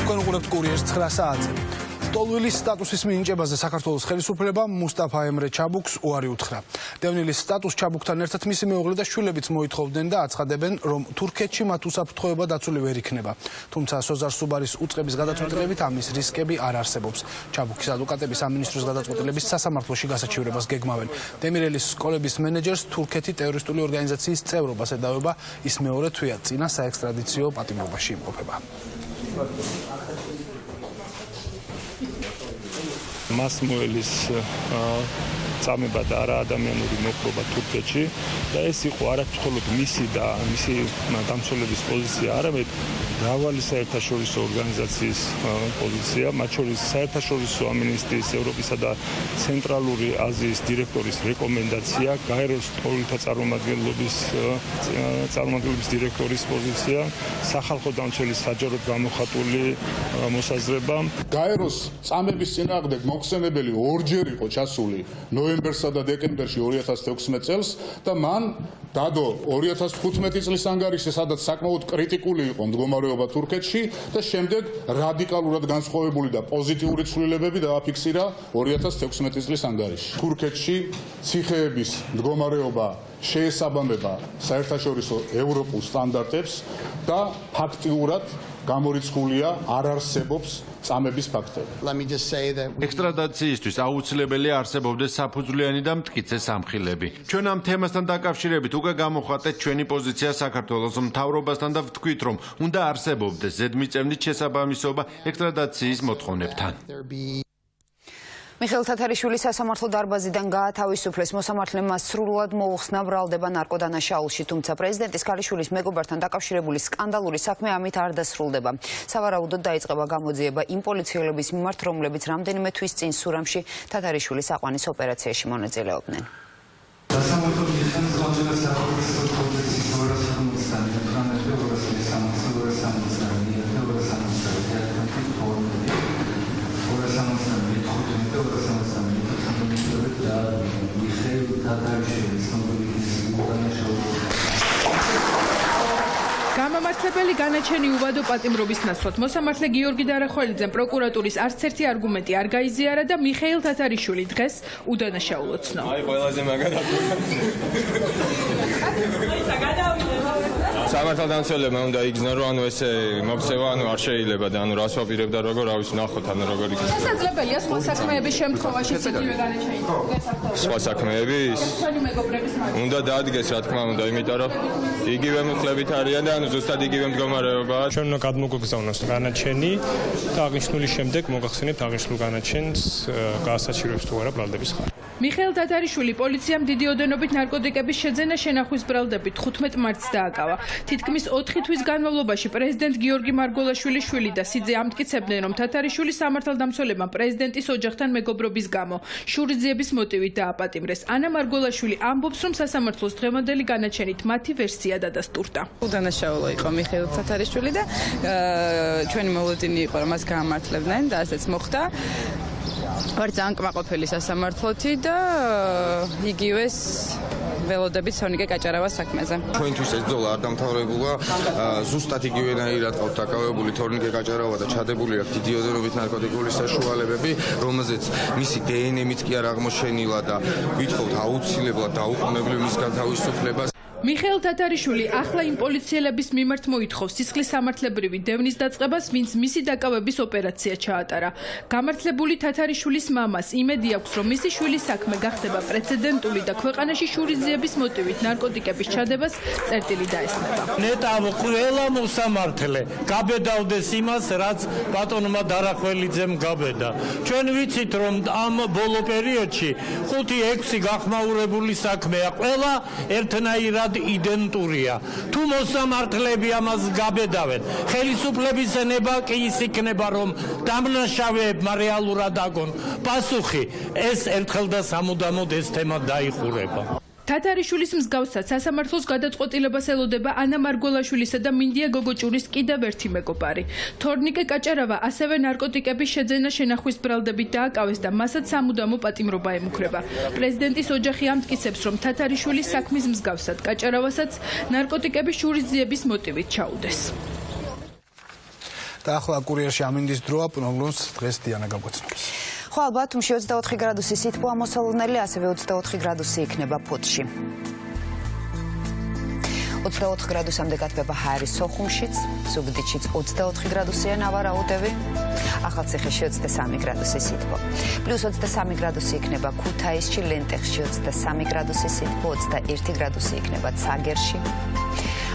თქვენ უყურებთ კურიერს 9 საათზე. ტოლვილის სტატუსის მინიჭებაზე საქართველოს ხელისუფლებამ მუსტაფა ემრე ჩაბუქს უარი უთხრა. დევნილის სტატუს ჩაბუქთან ერთად მისი მეუღლე და შვილებიც მოითხოვდნენ და აცხადებენ, რომ თურქეთში მათ უსაფრთხოება დაცული ვერ იქნება. თუმცა სოზარ სუბარის უწყების გადაწყვეტილებით ამის რისკები არ არსებობს. ჩაბუქის ადვოკატები სამინისტროს გადაწყვეტილების სასამართლოში გასაჩივრებას გეგმავენ. დემირელის სკოლების მენეჯერს თურქეთი ტერორისტული ორგანიზაციის წევრობას ედავება, ის მეორე თვეად წინა საექსტრადიციო პატიმრობაში იმყოფება. მას მოელის წამება და არა ადამიანური მოქრობა თურქეთში და ეს იყო არა მხოლოდ მისი და მისი დამცველების პოზიცია, არამედ მრავალი საერთაშორისო ორგანიზაციის პოზიცია, მათ შორის საერთაშორისო ამინისტიის ევროპისა და ცენტრალური აზიის დირექტორის რეკომენდაცია, გაეროს ტოლვილთა წარმომადგენლობის დირექტორის პოზიცია, სახალხო დამცველის საჯაროდ გამოხატული მოსაზრება. გაეროს წამების წინააღმდეგ მოხსენებელი ორჯერ იყო ჩასული ნოემბერსა და დეკემბერში 2016 წელს და მან დადო 2015 წლის ანგარიში, სადაც საკმაოდ კრიტიკული იყო მდგომარეობა თურქეთში და შემდეგ რადიკალურად განსხვავებული და პოზიტიური ცვლილებები დააფიქსირა 2016 წლის ანგარიში. თურქეთში ციხეების მდგომარეობა შეესაბამება საერთაშორისო ევროპულ სტანდარტებს და ფაქტიურად გამორიცხულია არ არსებობს წამების ფაქტები. ექსტრადაციისთვის აუცილებელია არსებობდეს საფუძვლიანი და მტკიცე სამხილები. ჩვენ ამ თემასთან დაკავშირებით უკვე გამოხატეთ ჩვენი პოზიცია საქართველოს მთავრობასთან და ვთქვით, რომ უნდა არსებობდეს ზედმიწევნით შესაბამისობა ექსტრადაციის მოთხოვნებთან. მიხეილ თათარიშვილის სასამართლო დარბაზიდან გაათავისუფლეს მოსამართლემ მას სრულად მოუხსნა ბრალდება ნარკოდანაშაულში, თუმცა პრეზიდენტის ქალიშვილის მეგობართან დაკავშირებული სკანდალური საქმე ამით არ დასრულდება. სავარაუდოდ დაიწყება გამოძიება იმ პოლიციელების მიმართ, რომლებიც რამდენიმე თვის წინ სურამში თათარიშვილის აყვანის ოპერაციაში მონაწილეობდნენ. გამამართლებელი განაჩენი უბადო პატიმრობის ნაცვლად მოსამართლე გიორგი დარახველიძემ პროკურატურის არც ერთი არგუმენტი არ გაიზიარა და მიხეილ თათარიშვილი დღეს უდანაშაულოცნო. ყველაზე მაგარი სამართალდამცველებმა უნდა იგრძნო, რომ ანუ ესე მოქცევა ანუ არ შეიძლება და ანუ რას ვაპირებდა როგორ ავის ნახოთ ანუ როგორ იქნება. შესაძლებელია სხვა საქმეების შემთხვევაში სიგივე განაჩენი. სხვა საქმეების უნდა დაადგეს რა თქმა უნდა, იმიტომ რომ იგივე მკვლებით არიან და ანუ ზუსტად იგივე მდგომარეობაა. ჩვენ უნდა გადმოგვიგზავნოს განაჩენი და აღნიშნული შემდეგ მოგახსენებთ აღნიშნულ განაჩენს გაასაჩივრებს თუ არა ბრალდების ხარ. მიხეილ თათარიშვილი პოლიციამ დიდი ოდენობით ნარკოტიკების შეძენა შენახვის ბრალდებით 15 მარტს დააკავა. თითქმის 4 თვის განმავლობაში პრეზიდენტ გიორგი მარგოლაშვილის შვილი და სიძე ამტკიცებდნენ, რომ თათარიშვილი სამართალდამცველებმა პრეზიდენტის ოჯახთან მეგობრობის გამო შურიძიების მოტივით დააპატიმრეს. ანა მარგოლაშვილი ამბობს, რომ სასამართლოს დღევანდელი განაჩენით მათი ვერსია დადასტურდა. უდანაშაულო იყო მიხეილ თათარიშვილი და ჩვენი მოლოდინი იყო, რომ მას გაამართლებდნენ და ასეც მოხდა. ვარ ძალიან კმაყოფილი სასამართლოთი და იგივეს ველოდებით სონიკე გაჭარავას საქმეზე. ჩვენთვის ეს ბრძოლა არ დამთავრებულა. ზუსტად იგივენაირად ყავთ დაკავებული თორნიკე გაჭარავა და ჩადებული აქვს დიდი ოდენობით ნარკოტიკული საშუალებები, რომელზეც მისი დნმ-იც კი არ აღმოჩენილა და ვითხოვთ აუცილებლად დაუყოვნებლივ მის განთავისუფლებას. მიხეილ თათარიშვილი ახლა იმ პოლიციელების მიმართ მოითხოვს სისხლის სამართლებრივი დევნის დაწყებას, ვინც მისი დაკავების ოპერაცია ჩაატარა. გამართლებული თათარიშვილის მამას იმედი აქვს, რომ მისი შვილის საქმე გახდება პრეცედენტული და ქვეყანაში შურიძიების მოტივით ნარკოტიკების ჩადებას წერტილი დაესწრება. ნეტავ ყველა მოსამართლე გაბედავდეს იმას, რაც ბატონმა დარახველიძემ გაბედა. ჩვენ ვიცით, რომ ამ ბოლო პერიოდში 5-6 გახმაურებული საქმეა, ყველა ერთნაირად იდენტურია. თუ მოსამართლეები ამას გაბედავენ, ხელისუფლების ნება კი ის იქნება, რომ დამნაშავეებმა რეალურად აგონ პასუხი. ეს ერთხელ და სამუდამოდ ეს თემა დაიხურება. თათარიშვილის მსგავსად სასამართლოს გადაწყვეტილებას ელოდება ანა მარგოლაშვილისა და მინდია გოგოჭურის კიდევ ერთი მეგობარი. თორნიკე გაჭარავა ასევე ნარკოტიკების შეძენა შენახვის ბრალდებით დააკავეს და მასაც სამუდამო პატიმრობა ემუქრება. პრეზიდენტის ოჯახი ამტკიცებს, რომ თათარიშვილის საქმის მსგავსად გაჭარავასაც ნარკოტიკების შურიძიების მოტივით ჩაუდეს. და ახლა კურიერში ამინდის დროა პროგნოზს დღეს დიანა გაგვეცნობს. ხო ალბათ თუმში 24 გრადუსი სითბო ამოსალონელი, ასევე 24 გრადუსი იქნება ფოთში. 24 გრადუსამდე გათბება ჰაერის სოხუმშიც, ზუგდიდშიც 24 გრადუსია ნავარაუდები, ახალციხეში 23 გრადუსი სითბო. პლუს 23 გრადუსი იქნება ქუთაისში, ლენტეხში 23 გრადუსი სითბო, 21 გრადუსი იქნება ცაგერში.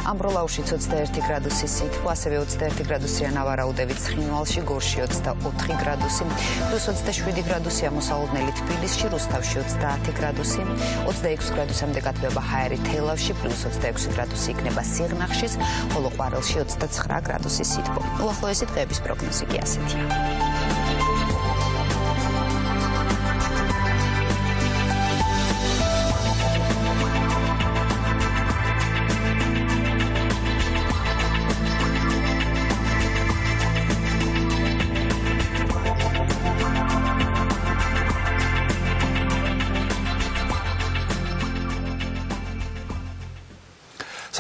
ამბროლაუშიც 21 გრადუსი სითბო, ასევე 21 გრადუსია ნავარაუდები ცხინვალში, გორში 24 გრადუსი, პლუს 27 გრადუსი ამოსალოდნელი თბილისში, რუსთავში 30 გრადუსი, 26 გრადუსამდე გათბება ჰაერი თელავში, პლუს 26 გრადუსი იქნება სიღნაღშიც, ხოლო ყვარელში 29 გრადუსი სითბო. უახლოესი დღეების პროგნოზი კი ასეთია.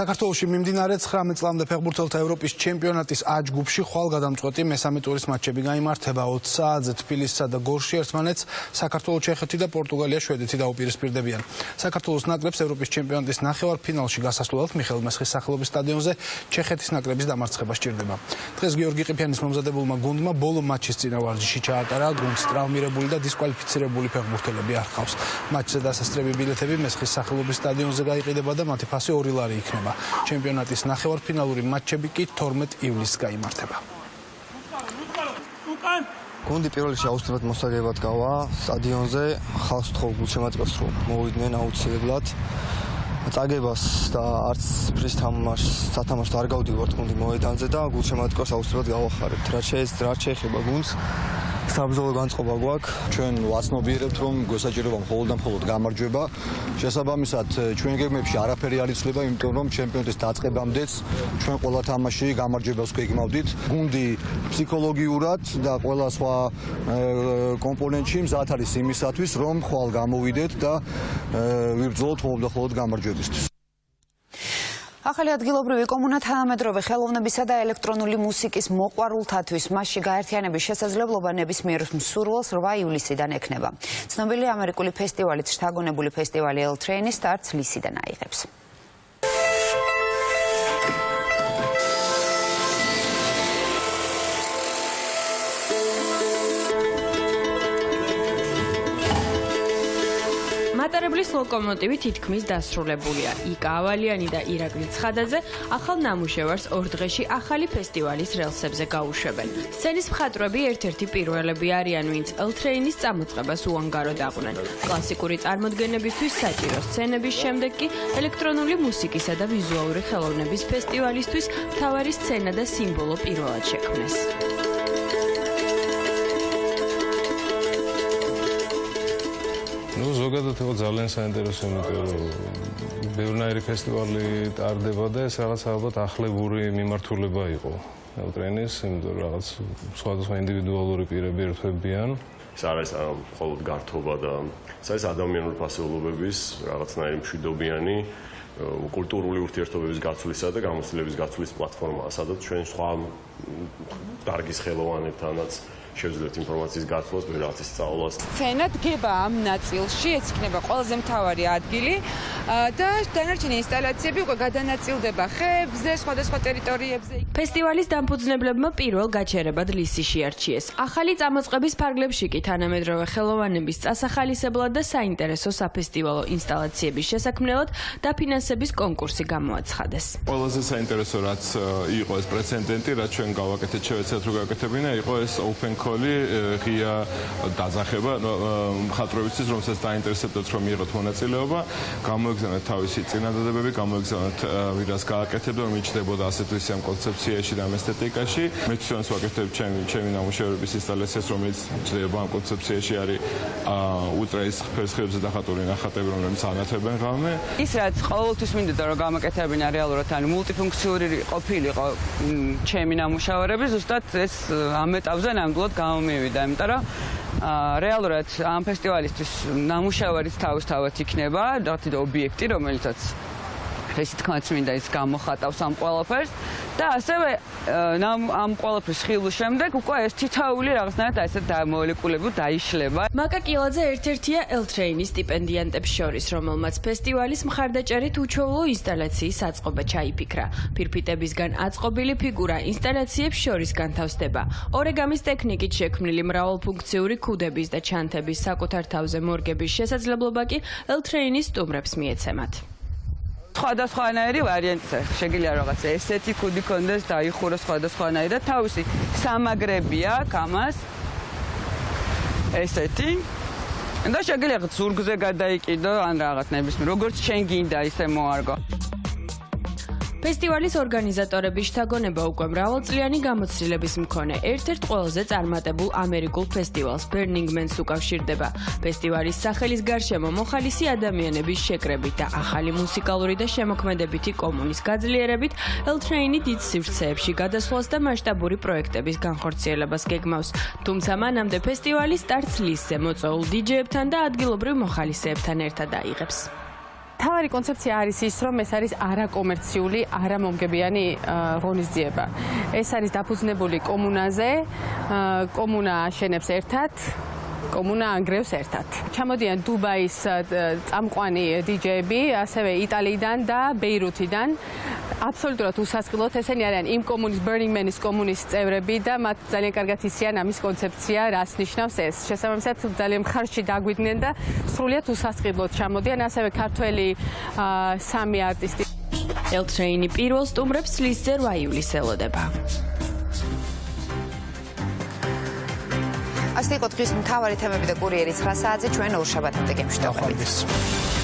საქართველოში მიმდინარე 19 წლამდე ფეხბურთელთა ევროპის ჩემპიონატის A ჯგუფში ხვალგადამწყვეტი მესამე ტურის მატჩები გაიმართება 20 საათზე თბილისსა და გორში ერთმანეთს საქართველო, ჩეხეთი და პორტუგალია შვედეთი დაუპირისპირდებიან. საქართველოს ნაკრებს ევროპის ჩემპიონატის ნახევარფინალში გასასვლელად მიხეილ მესხის სახელობის სტადიონზე ჩეხეთის ნაკრების დამარცხება სჭირდება. დღეს გიორგი ყიფიანის მომზადებულმა გუნდმა ბოლო მატჩის წინა ვარჯიში ჩაატარა, გუნდს ტრავმირებული და დისკვალიფიცირებული ფეხბურთელები არ ჰყავს. მატჩზე დასასწრები ბილეთები მესხის სახელობის სტადიონზე გაიყიდება და მათი ფასი 2 ლარი იქნება. ჩემპიონატის ნახევარფინალური მატჩები კი 12 ივლისს გაიმართება. გუნდი პირველ რიგში აუცილებლად მოსაგებად გავა სტადიონზე, ხალხს თხოვ გულშემატკივრებს რომ მოვიდნენ აუცილებლად. წაგებას და არც ფრის სათამაშოდ არ გავდივართ გუნდი მოედანზე და გულშემატკივრებს აუცილებლად გავახარებთ. რაც შეეხება გუნდს, საბრძოლო განწყობა გვაქვს. ჩვენ ვაცნობიერებთ, რომ გვესაჭიროა მხოლოდ და მხოლოდ გამარჯვება. შესაბამისად, ჩვენ გეგმებში არაფერი არ იცვლება, იმიტომ რომ ჩემპიონატის დაწყებამდეც ჩვენ ყველა თამაში გამარჯვებას გვეგმავდით. გუნდი ფსიქოლოგიურად და ყველა სხვა კომპონენტში მზად არის იმისათვის, რომ ხვალ გამოვიდეთ და ვიბრძოლოთ მხოლოდ და მხოლოდ გამარჯვებისთვის. ახალი ადგილობრივი კომუნა თანამედროვე ხელოვნებისა და ელექტრონული მუსიკის მოყვარულთათვის მასში გაერთიანების შესაძლებლობა ნებისმიერ მსურველს 8 ივლისიდან ექნება. ცნობილი ამერიკული ფესტივალით შთაგონებული ფესტივალი L-Train სტარტს ლისიდან აიღებს. მატარებლის ლოკომოტივი თითქმის დასრულებულია. იკა ავალიანი და ირაკლი ცხადაძე ახალ ნამუშევარს 2 დღეში ახალი ფესტივალის რელსებზე გაუშვებენ. სცენის მხატვრები ერთ-ერთი პირველები არიან, ვინც L-Train-ის წამოწყებას უანგაროდ აღვნენ. კლასიკური წარმოდგენებისთვის საჭირო სცენების შემდეგ კი ელექტრონული მუსიკისა და ვიზუალური ხელოვნების ფესტივალისთვის მთავარი სცენა და სიმბოლო პირველად შექმნეს. ზოგადად იყო ძალიან საინტერესო, იმიტომ რომ ბევრნაირი ფესტივალი ტარდება და ეს რაღაც ალბათ ახლებური მიმართულება იყო L-Train-ის, იმიტომ რომ რაღაც სხვადასხვა ინდივიდუალური პირები ერთვებიან. ეს არის მხოლოდ გართობა და ეს არის ადამიანური ფასეულობების რაღაცნაირი მშვიდობიანი კულტურული ურთიერთობების გაცვლისა და გამოცდილების გაცვლის პლატფორმაა, სადაც ჩვენ სხვა დარგის ხელოვანებთანაც შევძლებთ ინფორმაციის გაცვლას, რაღაცის სწავლას. სცენა დგება ამ ნაწილში, ეს იქნება ყველაზე მთავარი ადგილი და დანარჩენი ინსტალაციები უკვე გადანაწილდება ხეებზე, სხვადასხვა ტერიტორიებზე. ფესტივალის დამფუძნებლებმა პირველ გაჩერებად ლისი შეარჩიეს. ახალი წამოწყების ფარგლებში კი თანამედროვე ხელოვანების წასახალისებლად და საინტერესო საფესტივალო ინსტალაციების შესაქმნელად დაფინანსების კონკურსი გამოაცხადეს. ყველაზე საინტერესო რაც იყო ეს პრეცედენტი, რაც ჩვენ გავაკეთეთ, შევეცადეთ რომ გავაკეთებინა, იყო ეს open call-ი, ღია დაძახება მხატვრებისთვის, რომელსაც დაინტერესებდათ რომ მიიღოთ მონაწილეობა, გამოეგზავნათ თავისი წინადადებები, გამოეგზავნათ ვირას გააკეთებდა, რომ იჩნდებოდა ასეთი ამ კონცეფციაში და ამ ესთეტიკაში. მე თვითონაც ვაკეთებ ჩემი ნამუშევრების ინსტალაციას, რომელიც იჩნდება ამ კონცეფციაში, არის ულტრაის ფერხებზე დახატული ნახატები, რომლებიც ანათებენ ღამე. ის რაც ყოველთვის მინდოდა რომ გამაკეთებინა რეალურად, ანუ მულტიფუნქციური ყოფილიყო ჩემი ნამუშევრები, ზუსტად ეს ამ ეტაპზე ნამდვილად გამომივიდა, იმიტომ რომ რეალურად ამ ფესტივალისთვის ნამუშევარის თავისთავად იქნება, რაღაც ობიექტი, რომელიცაც ეს თქმაც მინდა ის გამოხატავს ამ ყველაფერს და ასევე ამ ყველაფრის ხილვის შემდეგ უკვე ეს თითოეული რაღაცნაირად ასე მოლეკულები დაიშლება. მაკა კილაძე ერთ-ერთია L-Train-ის სტიპენდიანტებს შორის, რომელმაც ფესტივალის მხარდაჭერით უჩვეულო ინსტალაციის აწყობა ჩაიფიქრა. ფირფიტებისგან აწყობილი ფიგურა ინსტალაციებს შორის განთავსდება. ორეგამის ტექნიკით შექმნილი მრავალფუნქციური ქუდების და ჩანთების საკუთარ თავზე მორგების შესაძლებლობა კი L-Train-ის სტუმრებს მიეცემათ. სხვადასხვანაირი ვარიანტია. შეგიძლია რაღაც ესეთი ქუდი კონდეს და იხუროს სხვადასხვანაირად. თავისი სამაგრები აქვს ამას. ესეთი. და შეგიძლია ზურგზე გადაიკიდო ან რაღაც ნებისმიერ. როგორც შენ გინდა ისე მოარგო. ფესტივალის ორგანიზატორების შთაგონება უკვე მრავალწლიანი გამოცდილების მქონე ერთ-ერთ ყველაზე წარმატებულ ამერიკულ ფესტივალს Burning Man-ს უკავშირდება. ფესტივალის სახელის გარშემო მოხალისი ადამიანების შეკრებით და ახალი მუსიკალური და შემოქმედებითი კომუნის გაძლიერებით L-Train-ი დიდ სივრცეებში გადასვლას და მასშტაბური პროექტების განხორციელებას გეგმავს. თუმცა მანამდე ფესტივალი სტარტს ლისზე მოწვეულ დიჯეებთან და ადგილობრივ მოხალისეებთან ერთად აიღებს. თავარი კონცეფცია არის ის, რომ ეს არის არაკომერციული, არამომგებიანი ღონისძიება. ეს არის დაფუძნებული კომუნაზე, კომუნა აშენებს ერთად, კომუნა ანგრევს ერთად. ჩამოდიან დუბაის წამყვანი დიჯეები, ასევე იტალიიდან და ბეირუთიდან. აბსოლუტურად უსასყიდლოდ ესენი არიან იმ კომუნის Burning Man-ის კომუნის წევრები და მათ ძალიან კარგად იციან ამის კონცეფცია, რას ნიშნავს ეს. შესაბამისად ძალიან მხარში დაგვიდნენ და სრულიად უსასყიდლოდ ჩამოდიან ასევე ქართველი სამი არტისტი. L-Train-ი პირველ სტუმრებს ლისზე 8 ივლისს ელოდება. ასე იყო დღის მთავარი თემები და კურიერი 9 საათზე ჩვენ ორ შაბათამდე გემშვიდობებით.